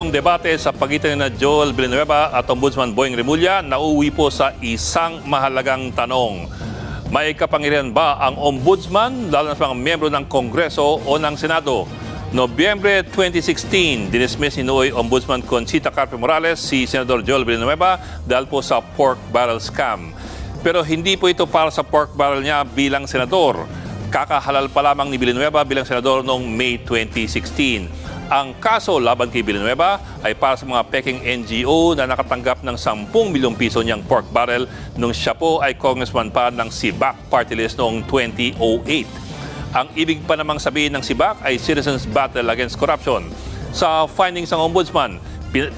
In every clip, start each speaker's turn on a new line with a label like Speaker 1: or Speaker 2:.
Speaker 1: Ang debate sa pagitan ni Joel Villanueva at Ombudsman Boying Remulla nauwi po sa isang mahalagang tanong. May kapangyarihan ba ang Ombudsman lalo na sa mga miyembro ng Kongreso o ng Senado? Nobyembre 2016, dinismiss ni Nuoy Ombudsman Conchita Carpio Morales si Senador Joel Villanueva dahil po sa pork barrel scam. Pero hindi po ito para sa pork barrel niya bilang senador. Kakahalal pa lamang ni Villanueva bilang senador noong May 2016. Ang kaso laban kay Villanueva ay para sa mga peking NGO na nakatanggap ng 10 milyong piso niyang pork barrel nung siya po ay congressman pa ng SIBAC party list noong 2008. Ang ibig pa namang sabihin ng SIBAC ay Citizens Battle Against Corruption. Sa findings ng Ombudsman,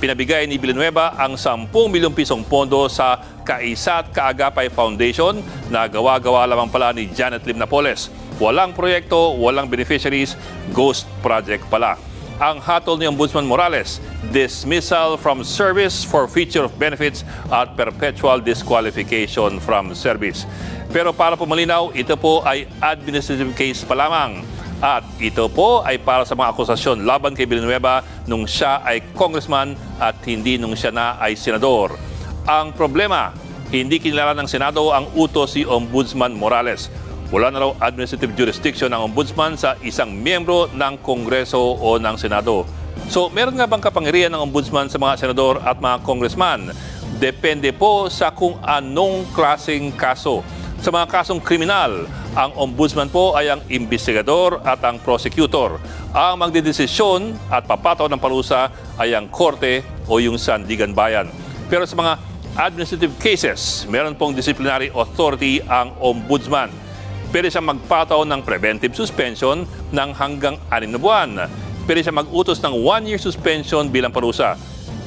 Speaker 1: pinabigay ni Villanueva ang 10 milyong pisong pondo sa Kaisa at Kaagapay Foundation na gawa-gawa lamang pala ni Janet Lim Napoles. Walang proyekto, walang beneficiaries, ghost project pala. Ang hatol ni Ombudsman Morales, dismissal from service, forfeiture of benefits at perpetual disqualification from service. Pero para po malinaw, ito po ay administrative case pa lamang. At ito po ay para sa mga akusasyon laban kay Villanueva nung siya ay congressman at hindi nung siya na ay senador. Ang problema, hindi kinilala ng Senado ang utos si Ombudsman Morales. Wala na raw administrative jurisdiction ng Ombudsman sa isang miyembro ng Kongreso o ng Senado. So, meron nga bang kapangyarihan ng Ombudsman sa mga senador at mga congressman? Depende po sa kung anong klaseng kaso. Sa mga kasong kriminal, ang Ombudsman po ay ang investigador at ang prosecutor. Ang magdedesisyon at papataw ng parusa ay ang korte o yung sandigan bayan. Pero sa mga administrative cases, meron pong disciplinary authority ang Ombudsman. Pwede siya magpataw ng preventive suspension ng hanggang 6 na buwan. Pwede siya mag-utos ng 1-year suspension bilang parusa.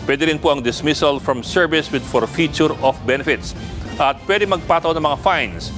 Speaker 1: Pwede rin po ang dismissal from service with forfeiture of benefits. At pwede magpataw ng mga fines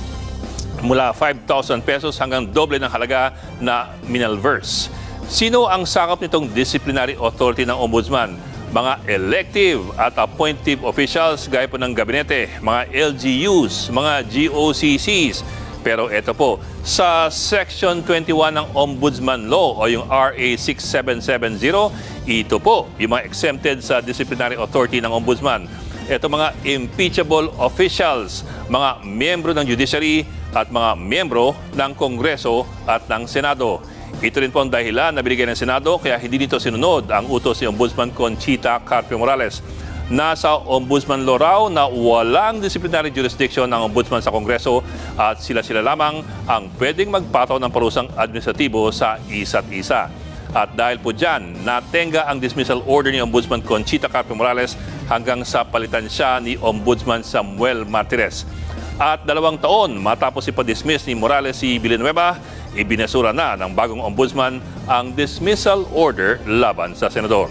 Speaker 1: mula 5,000 pesos hanggang doble ng halaga na minalverse. Sino ang sakop nitong disciplinary authority ng Ombudsman? Mga elective at appointive officials gaya po ng gabinete, mga LGUs, mga GOCCs. Pero ito po, sa Section 21 ng Ombudsman Law o yung RA 6770, ito po yung mga exempted sa disciplinary authority ng Ombudsman. Ito mga impeachable officials, mga miyembro ng judiciary at mga miyembro ng Kongreso at ng Senado. Ito rin po ang dahilan na binigay ng Senado kaya hindi dito sinunod ang utos ni Ombudsman Conchita Carpio Morales. Nasa Ombudsman Law raw na walang disciplinary jurisdiction ng Ombudsman sa Kongreso at sila-sila lamang ang pwedeng magpataw ng parusang administratibo sa isa't isa. At dahil po dyan, natenga ang dismissal order ni Ombudsman Conchita Carpio Morales hanggang sa palitan siya ni Ombudsman Samuel Martires. At 2 taon matapos ipa-dismiss ni Morales si Villanueva, ibinasura na ng bagong Ombudsman ang dismissal order laban sa senador.